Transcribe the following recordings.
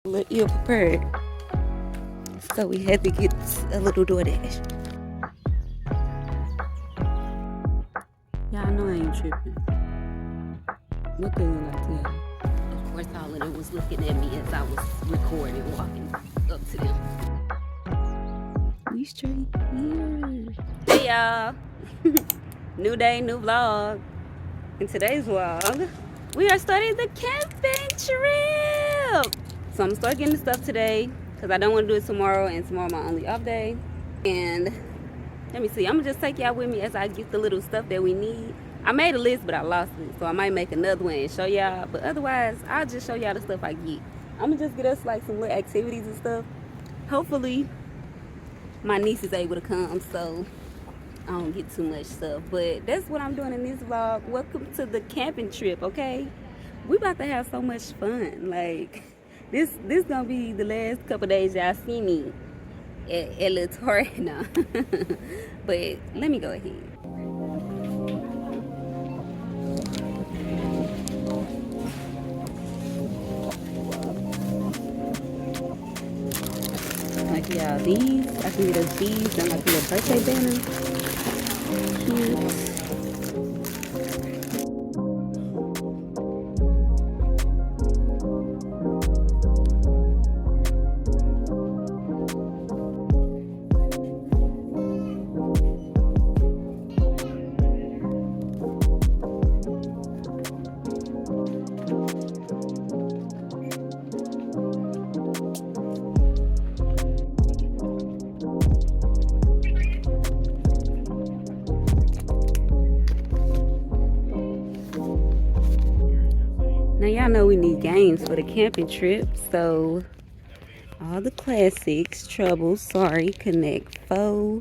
A little ill prepared. So we had to get a little DoorDash. Y'all know I ain't tripping. What they look like to y'all? Of course, all of them was looking at me as I was recording, walking up to them. We straight here. Hey y'all. New day, new vlog. In today's vlog, we are starting the camping trip. So I'm gonna start getting the stuff today because I don't want to do it tomorrow, and tomorrow my only off day. And let me see, I'm gonna just take y'all with me as I get the little stuff that we need. I made a list, but I lost it, so I might make another one and show y'all. But otherwise, I'll just show y'all the stuff I get. I'm gonna just get us like some little activities and stuff. Hopefully, my niece is able to come, so I don't get too much stuff. But that's what I'm doing in this vlog. Welcome to the camping trip, okay? We about to have so much fun. Like, this gonna be the last couple days y'all see me at Little Tory now. But let me go ahead. Like y'all, these, I can get us these and like a little birthday banner. Cute. Now y'all know we need games for the camping trip, so all the classics: Trouble, Sorry, Connect, Foe,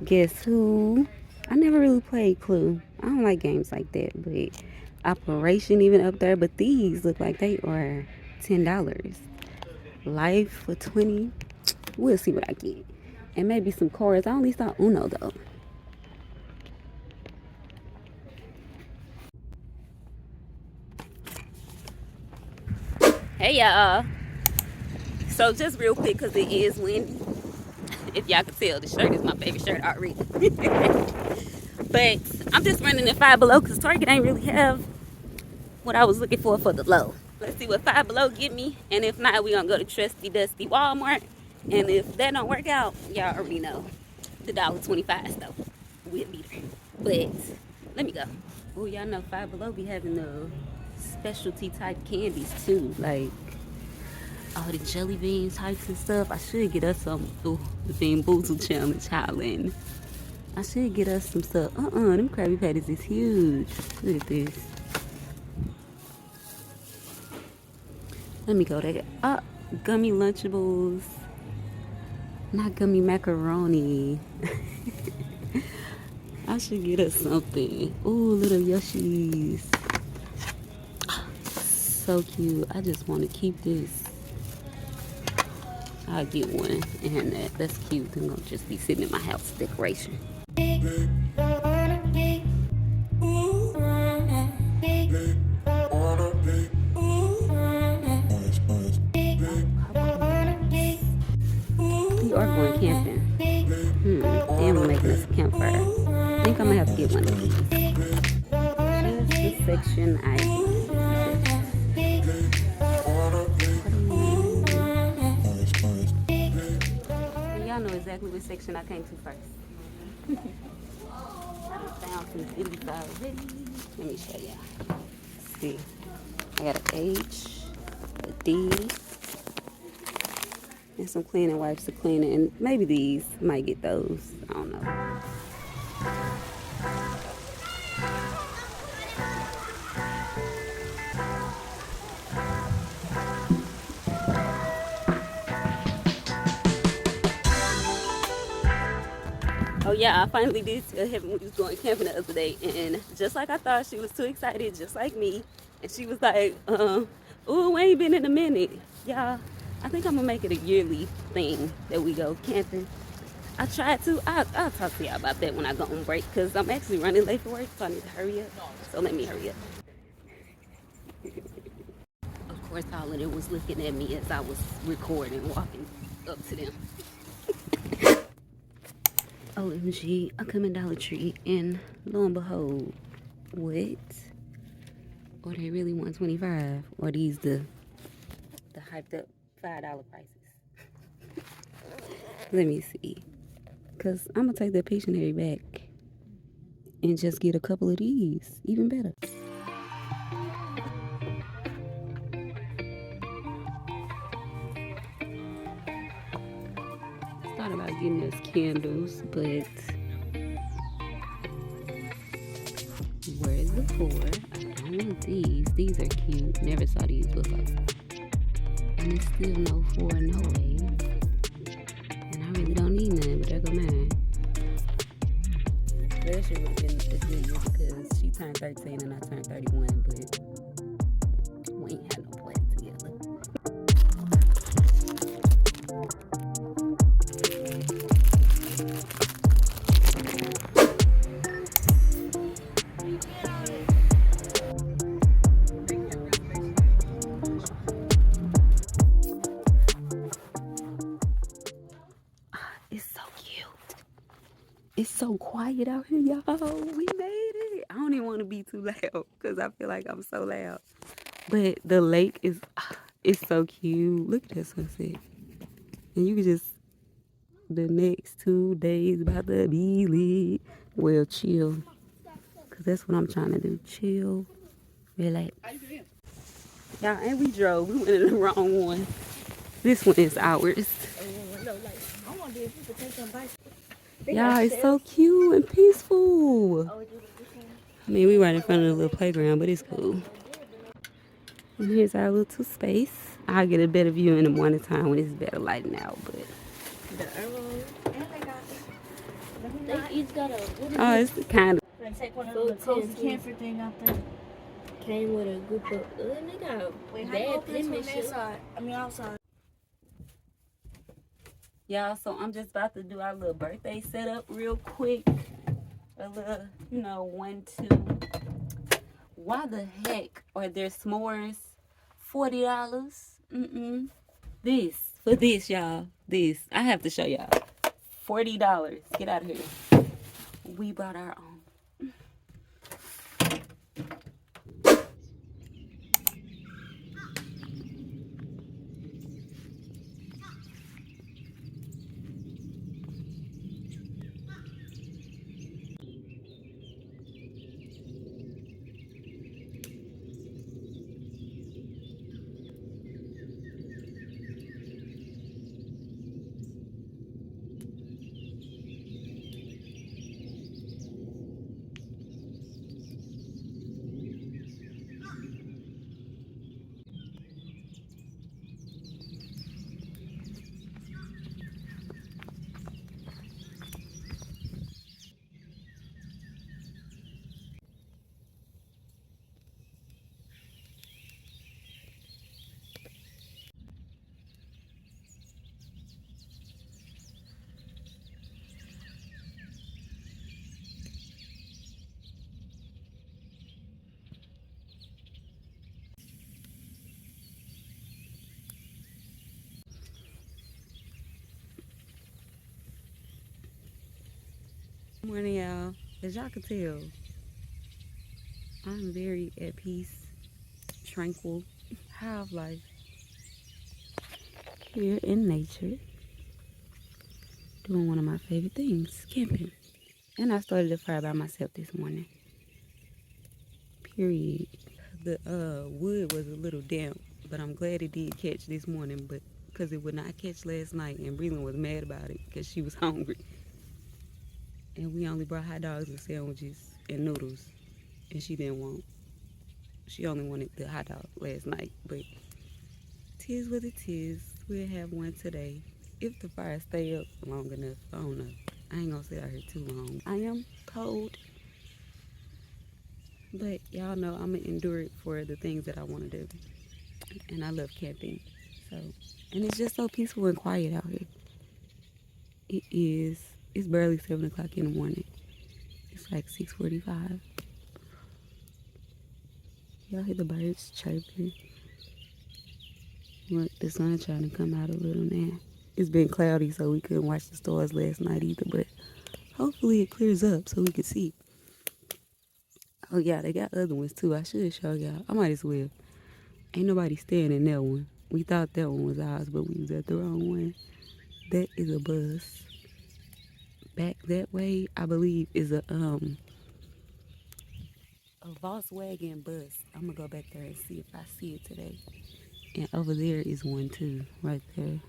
Guess Who. I never really played Clue. I don't like games like that, but Operation even up there. But these look like they are $10. Life for 20. We'll see what I get, and maybe some cards. I only saw Uno though. Hey y'all. So just real quick, because it is windy. If y'all can tell, the shirt is my favorite shirt already. But I'm just running in Five Below because Target ain't really have what I was looking for the low. Let's see what Five Below get me. And if not, we're going to go to Trusty Dusty Walmart. And if that don't work out, y'all already know the $1.25 stuff will be there. But let me go. Oh, y'all know Five Below be having the specialty type candies too. Like all the jelly bean types and stuff. I should get us some. Ooh, the Bean Boozle Challenge Highland. I should get us some stuff. Them Krabby Patties is huge. Look at this. Let me go there. Gummy Lunchables. Not gummy macaroni. I should get us something. Ooh, little Yoshis. So cute. I just want to keep this. I'll get one, and that's cute. They're gonna just be sitting in my house decoration. We are going camping. And we're making us a campfire. I think I'm gonna have to get one of these. Just the section I. Y'all know exactly which section I came to first. I found some goodies already. Let me show y'all. See, I got an H, a D, and some cleaning wipes to clean it. And maybe these, might get those. I don't know. Oh yeah, I finally did tell Heaven we was going camping the other day, and just like I thought, she was too excited, just like me. And she was like, "Ooh, we ain't been in a minute, y'all." I think I'm gonna make it a yearly thing that we go camping. I tried to. I'll talk to y'all about that when I go on break, because I'm actually running late for work, so I need to hurry up. So let me hurry up. course, all of them was looking at me as I was recording, walking up to them. OMG, I come in Dollar Tree and lo and behold, what? Or they really want 25? Or these the hyped up $5 prices? Let me see. Cause I'm gonna take the Pictionary back and just get a couple of these. Even better. Thought about getting us candles, but where's the 4? I don't want these. These are cute. Never saw these before. And it's still no 4, no way. And I really don't need none, but there go mine. That shit would have been a good year because she turned 13 and I turned 31, but we ain't had no play together. It's so cute. It's so quiet out here, y'all. We made it. I don't even want to be too loud because I feel like I'm so loud. But the lake is, it's so cute. Look at that sunset. And you can just, the next 2 days about to be lit. Well, chill. Because that's what I'm trying to do. Chill. Relax. Y'all, and we drove. We went in the wrong one. This one is ours. Y'all, it's so cute and peaceful. I mean, we right in front of the little playground, but it's cool. And here's our little space. I'll get a better view in the morning time when it's better lighting out, but. They each got a. Oh, it's kind of. Take one of the cozy camper thing out there. Came with a group of. And they got bad penmanship. Outside. Y'all, so I'm just about to do our little birthday setup real quick. A little, 1, 2. Why the heck are there s'mores? $40? For this, y'all. This. I have to show y'all. $40. Get out of here. We brought our own. Good morning, y'all. As y'all can tell, I'm very at peace, tranquil, high of life, here in nature, doing one of my favorite things, camping. And I started a fire by myself this morning. Period. The wood was a little damp, but I'm glad it did catch this morning, but because it would not catch last night, and Breland was mad about it because she was hungry. And we only brought hot dogs and sandwiches and noodles, and she didn't want. She only wanted the hot dog last night, but tis what it is. We'll have one today. If the fire stay up long enough, I don't know. I ain't gonna sit out here too long. I am cold, but y'all know I'm gonna endure it for the things that I want to do. And I love camping, so. And it's just so peaceful and quiet out here. It is. It's barely 7 o'clock in the morning. It's like 6:45. Y'all hear the birds chirping. Look, the sun trying to come out a little now. It's been cloudy, so we couldn't watch the stars last night either, but hopefully it clears up so we can see. Oh yeah, they got other ones too. I should show y'all. I might as well. Ain't nobody staying in that one. We thought that one was ours, but we was at the wrong one. That is a bus. Back that way, I believe, is a Volkswagen bus. I'm gonna go back there and see if I see it today. And over there is one too, right there.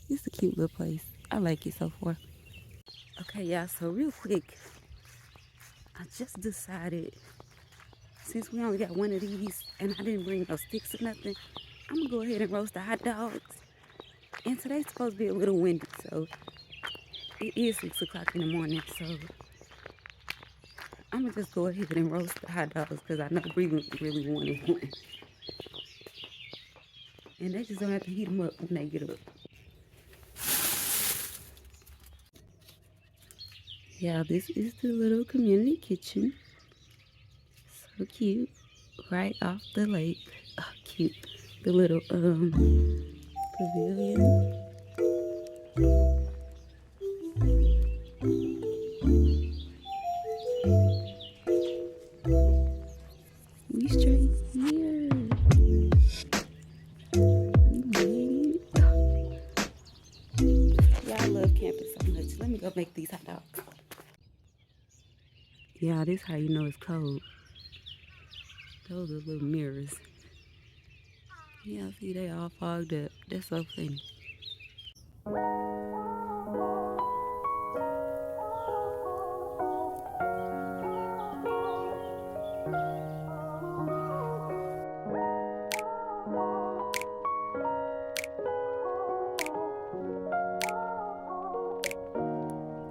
It's a cute little place. I like it so far. Okay, y'all, so real quick, I just decided, since we only got one of these and I didn't bring no sticks or nothing, I'm gonna go ahead and roast the hot dogs. And today's supposed to be a little windy, so it is 6 o'clock in the morning, so I'm gonna just go ahead and roast the hot dogs because I know Bree really wanted one. And they just don't have to heat them up when they get up. Yeah, this is the little community kitchen. So cute. Right off the lake. Oh, cute. The little pavilion. We straight here. We made it. Yeah, I love camping so much. Let me go make these hot dogs. Yeah, this how you know it's cold. Those are little mirrors. Yeah, see, they all fogged up. That's so funny.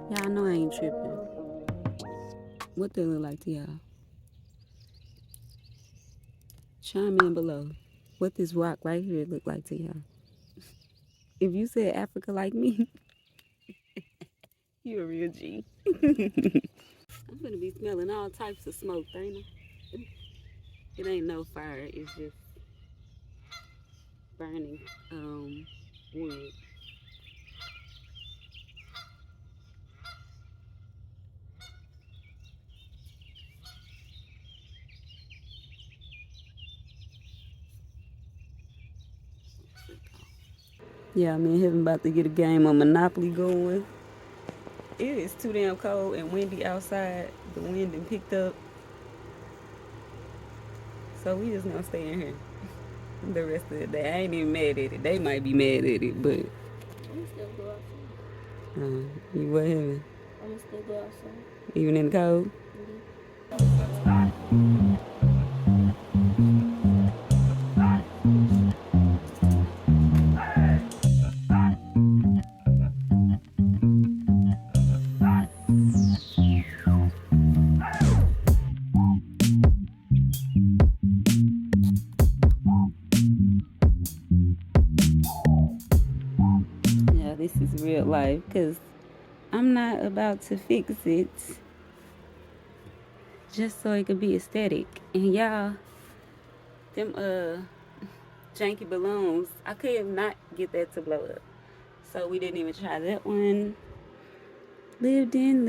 Y'all know I ain't tripping. What they look like to y'all? Chime in below. What this rock right here look like to y'all? If you said Africa like me, you a real G. I'm gonna be smelling all types of smoke, ain't I? It ain't no fire, it's just burning wood. Yeah, me and Heaven about to get a game of Monopoly going. It is too damn cold and windy outside. The wind done picked up. So we just gonna stay in here the rest of the day. I ain't even mad at it. They might be mad at it, but I'm still go outside. you what, Heaven? I'm still go outside. Even in the cold? Yeah, this is real life because I'm not about to fix it just so it could be aesthetic. And y'all, them janky balloons, I could not get that to blow up. So we didn't even try that one. Lived in.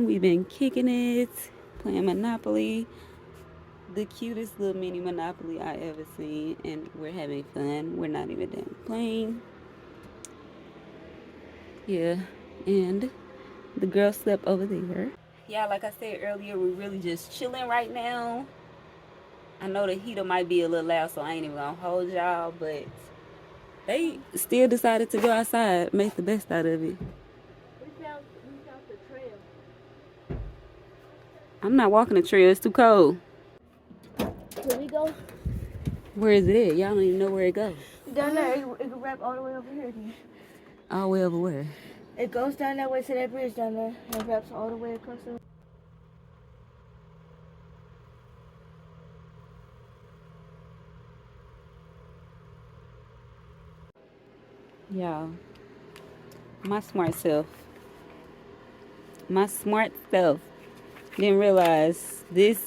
We've been kicking it, playing Monopoly. The cutest little mini Monopoly I ever seen. And we're having fun. We're not even done playing. Yeah, and the girl slept over there. Yeah, like I said earlier, we're really just chilling right now. I know the heater might be a little loud, so I ain't even gonna hold y'all, but they still decided to go outside, make the best out of it. We found the trail. I'm not walking the trail, it's too cold. Can we go? Where is it at? Y'all don't even know where it goes. Down there, it can wrap all the way over here. All the way over where? It goes down that way to that bridge down there, and it wraps all the way across the. Y'all, my smart self didn't realize this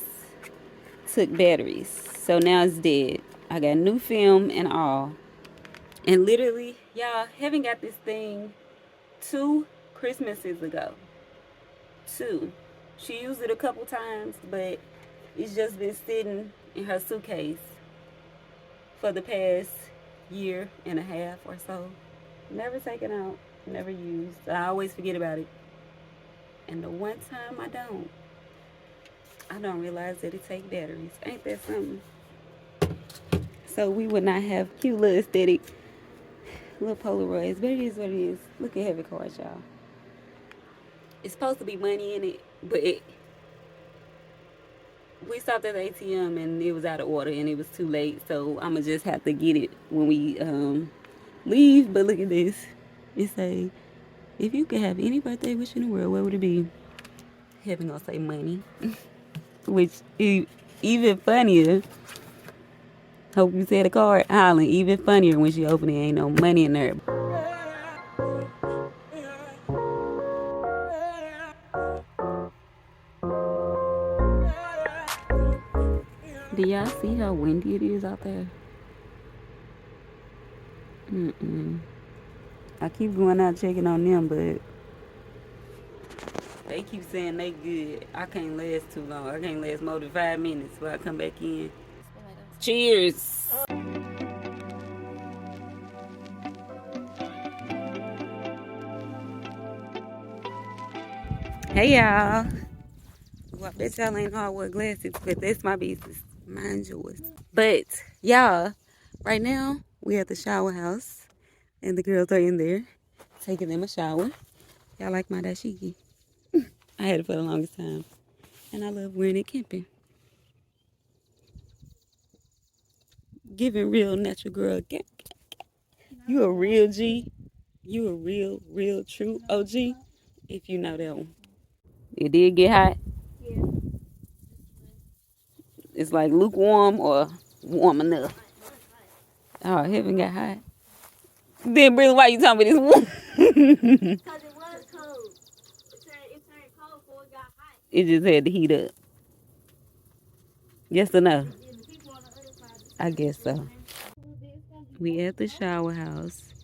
took batteries, so now it's dead. I got new film and all. And literally, y'all, Heaven got this thing 2 Christmases ago. 2. She used it a couple times, but it's just been sitting in her suitcase for the past year and a half or so. Never taken out, never used. I always forget about it. And the one time I don't realize that it takes batteries. Ain't that something? So we would not have cute little aesthetic little Polaroids, but it is what it is. Look at Heavy cards, y'all. It's supposed to be money in it, but we stopped at the ATM and it was out of order and it was too late, so I'ma just have to get it when we leave. But look at this. It say, if you could have any birthday wish in the world, what would it be? Heaven gonna say money. Which is even funnier. Hope you said a card. Hollering, even funnier when she opened it, ain't no money in there. Do y'all see how windy it is out there? I keep going out checking on them, but they keep saying they good. I can't last too long. I can't last more than 5 minutes before I come back in. Cheers. Hey y'all. Well, I bet y'all ain't hardwood glasses, but that's my business. Mind yours. But y'all, right now we at the shower house and the girls are in there taking them a shower. Y'all like my dashiki? I had it for the longest time. And I love wearing it camping. Giving real natural girl. You a real G. You a real true OG. If you know that one. It did get hot. Yeah. It's like lukewarm or warm enough. Oh, Heaven got hot. Then really, why you talking about this warm? Because it was cold. It turned cold before it got hot. It just had to heat up. Yes or no? I guess so. We at the shower house.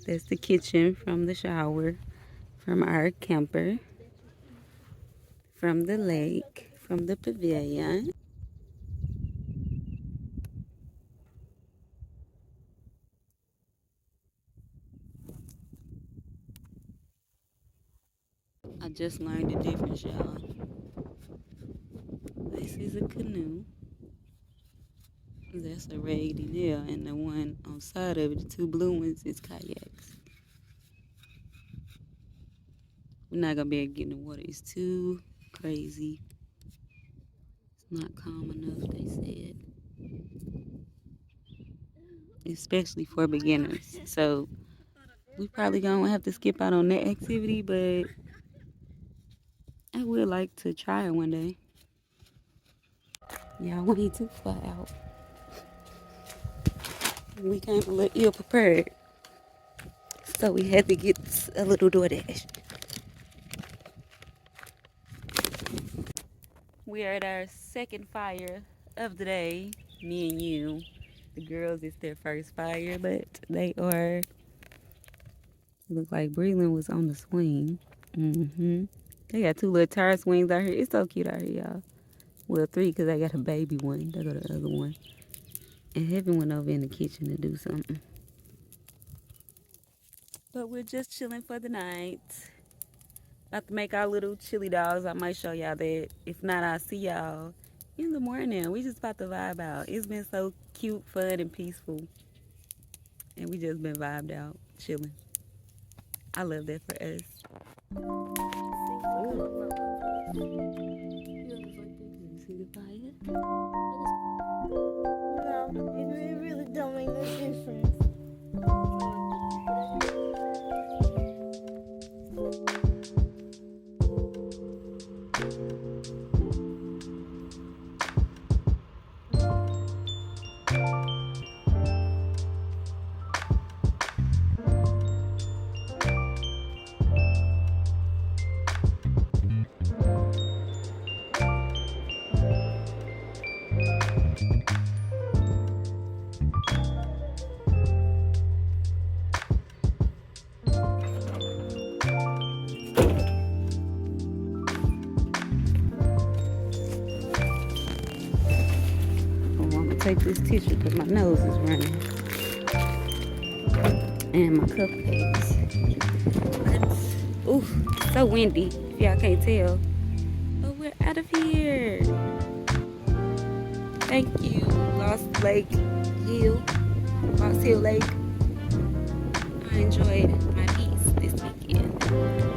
That's the kitchen from the shower, from our camper, from the lake, from the pavilion. I just learned a difference, y'all. This is a canoe. That's a raggedy nail, and the one on the side of it, the 2 blue ones, is kayaks. We're not gonna be able to get in the water. It's too crazy. It's not calm enough, they said. Especially for beginners. So we probably gonna have to skip out on that activity, but I would like to try it one day. Y'all, we ain't too far out. We came a little ill prepared. So we had to get a little DoorDash. We are at our second fire of the day. Me and you. The girls, it's their first fire, but they are. It looks like Breland was on the swing. They got 2 little tire swings out here. It's so cute out here, y'all. Well, 3 because I got a baby one. There go the other one. And Heaven went over in the kitchen to do something. But we're just chilling for the night. About to make our little chili dogs. I might show y'all that. If not, I'll see y'all in the morning. We just about to vibe out. It's been so cute, fun, and peaceful. And we just been vibed out, chilling. I love that for us. See the fire? No, it really don't make no difference. take this tissue because my nose is running. And my cupcakes. Ooh, so windy, if y'all can't tell. But we're out of here. Thank you, Lost Hill Lake. I enjoyed my piece this weekend.